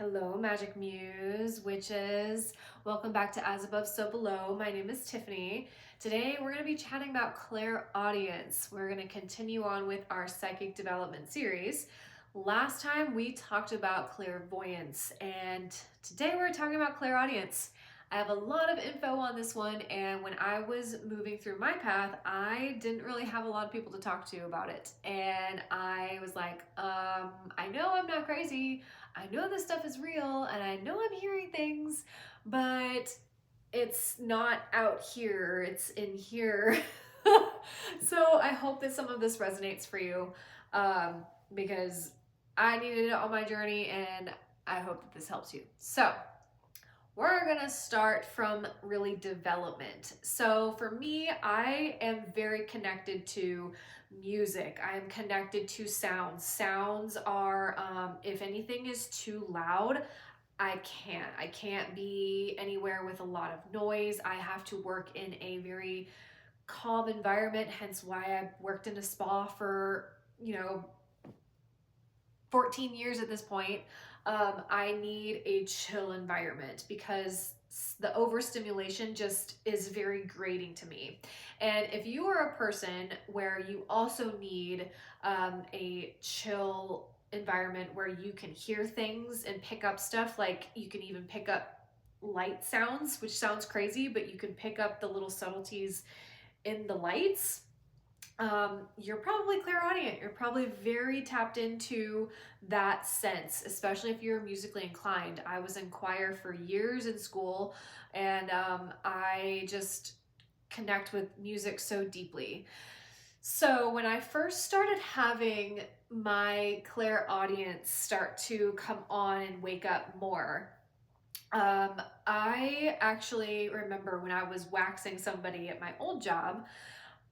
Hello, Magic Muse, witches. Welcome back to As Above, So Below. My name is Tiffany. Today we're going to be chatting about clairaudience. We're going to continue on with our psychic development series. Last time we talked about clairvoyance, and today we're talking about clairaudience. I have a lot of info on this one, and when I was moving through my path, I didn't really have a lot of people to talk to about it. And I was like, I know I'm not crazy. I know this stuff is real, and I know I'm hearing things, but it's not out here, it's in here. So I hope that some of this resonates for you, because I needed it on my journey, and I hope that this helps you. So we're gonna start from really development. So for me, I am very connected to music. I am connected to sounds. Sounds are, if anything is too loud, I can't be anywhere with a lot of noise. I have to work in a very calm environment, hence why I worked in a spa for, 14 years at this point. I need a chill environment because the overstimulation just is very grating to me. And if you are a person where you also need a chill environment where you can hear things and pick up stuff, like you can even pick up light sounds, which sounds crazy, but you can pick up the little subtleties in the lights. You're probably clairaudient. You're probably very tapped into that sense, especially if you're musically inclined. I was in choir for years in school, and I just connect with music so deeply. So when I first started having my clairaudience start to come on and wake up more, I actually remember when I was waxing somebody at my old job,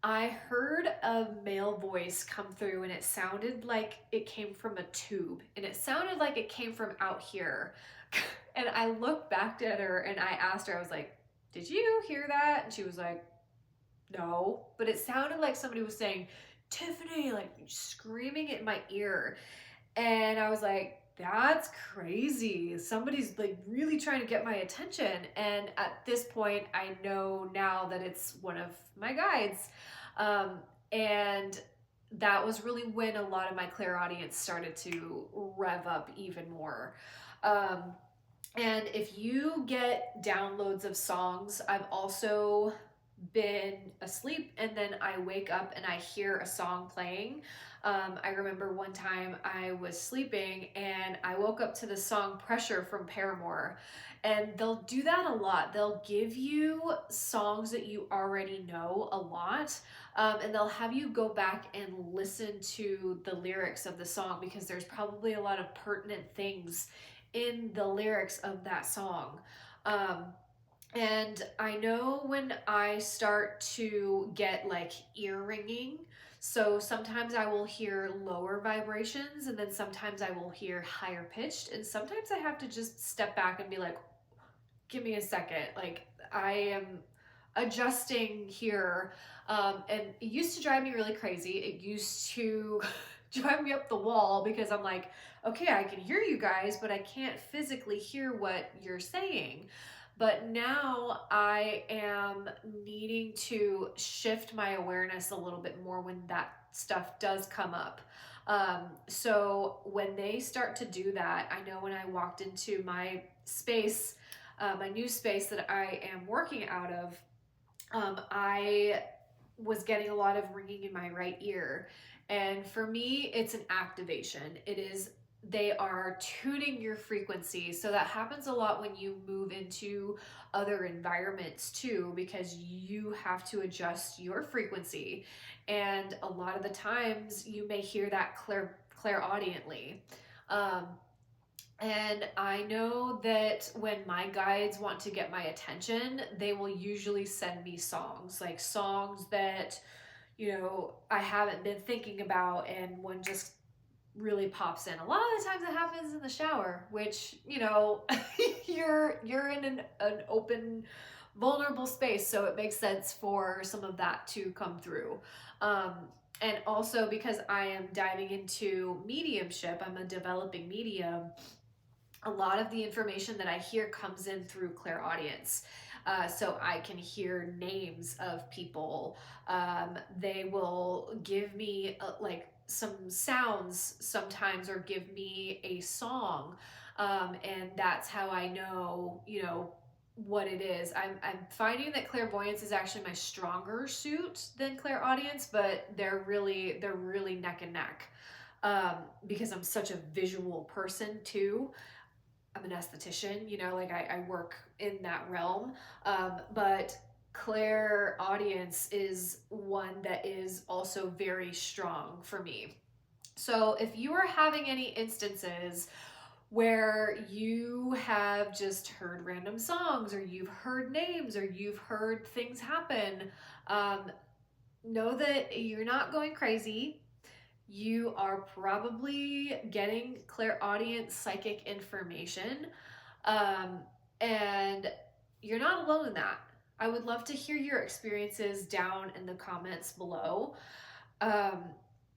I heard a male voice come through, and it sounded like it came from a tube, and it sounded like it came from out here. And I looked back at her and I asked her, I was like, "Did you hear that?" And she was like, "No." But it sounded like somebody was saying, "Tiffany," like screaming it in my ear. And I was like, that's crazy. Somebody's like really trying to get my attention. And at this point, I know now that it's one of my guides. Um, and that was really when a lot of my clairaudience started to rev up even more. Um, and if you get downloads of songs, I've also been asleep and then I wake up and I hear a song playing. I remember one time I was sleeping and I woke up to the song Pressure from Paramore. And they'll do that a lot. They'll give you songs that you already know a lot, and they'll have you go back and listen to the lyrics of the song because there's probably a lot of pertinent things in the lyrics of that song. Um, and I know when I start to get like ear ringing, so sometimes I will hear lower vibrations and then sometimes I will hear higher pitched. And sometimes I have to just step back and be like, give me a second. Like I am adjusting here. And it used to drive me really crazy. It used to drive me up the wall because I'm like, okay, I can hear you guys, but I can't physically hear what you're saying. But now I am needing to shift my awareness a little bit more when that stuff does come up. So when they start to do that, I know when I walked into my space, my new space that I am working out of, I was getting a lot of ringing in my right ear. And for me, it's an activation. They are tuning your frequency. So that happens a lot when you move into other environments too, because you have to adjust your frequency. And a lot of the times you may hear that clairaudiently. And I know that when my guides want to get my attention, they will usually send me songs, like songs that, I haven't been thinking about, and one just really pops in. A lot of the times it happens in the shower, which, you're in an open, vulnerable space, so it makes sense for some of that to come through. Um, and also because I am diving into mediumship, I'm a developing medium. a lot of the information that I hear comes in through clairaudience. So I can hear names of people. They will give me like some sounds sometimes, or give me a song. And that's how I know, you know, what it is. I'm finding that clairvoyance is actually my stronger suit than clairaudience, but they're really neck and neck, because I'm such a visual person too. I'm an esthetician, you know, like I work in that realm. But clairaudience is one that is also very strong for me. So if you are having any instances where you have just heard random songs, or you've heard names, or you've heard things happen, um, know that you're not going crazy. You are probably getting clairaudient psychic information, um, and you're not alone in that. I would love to hear your experiences down in the comments below. Um,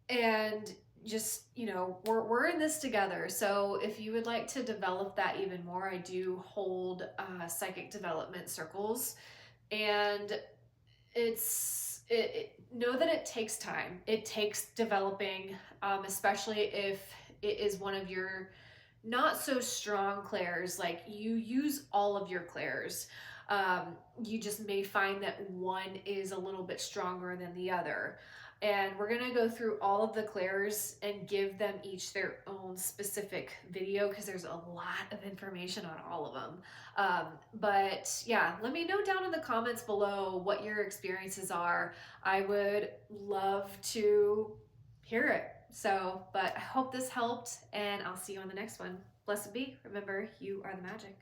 and just, you know, we're in this together. So if you would like to develop that even more, I do hold psychic development circles. And know that it takes time. It takes developing, especially if it is one of your not so strong clairs. Like, you use all of your clairs. You just may find that one is a little bit stronger than the other. And we're going to go through all of the clairs and give them each their own specific video, because there's a lot of information on all of them. But yeah, let me know down in the comments below what your experiences are. I would love to hear it. So, but I hope this helped, and I'll see you on the next one. Blessed be. Remember, you are the magic.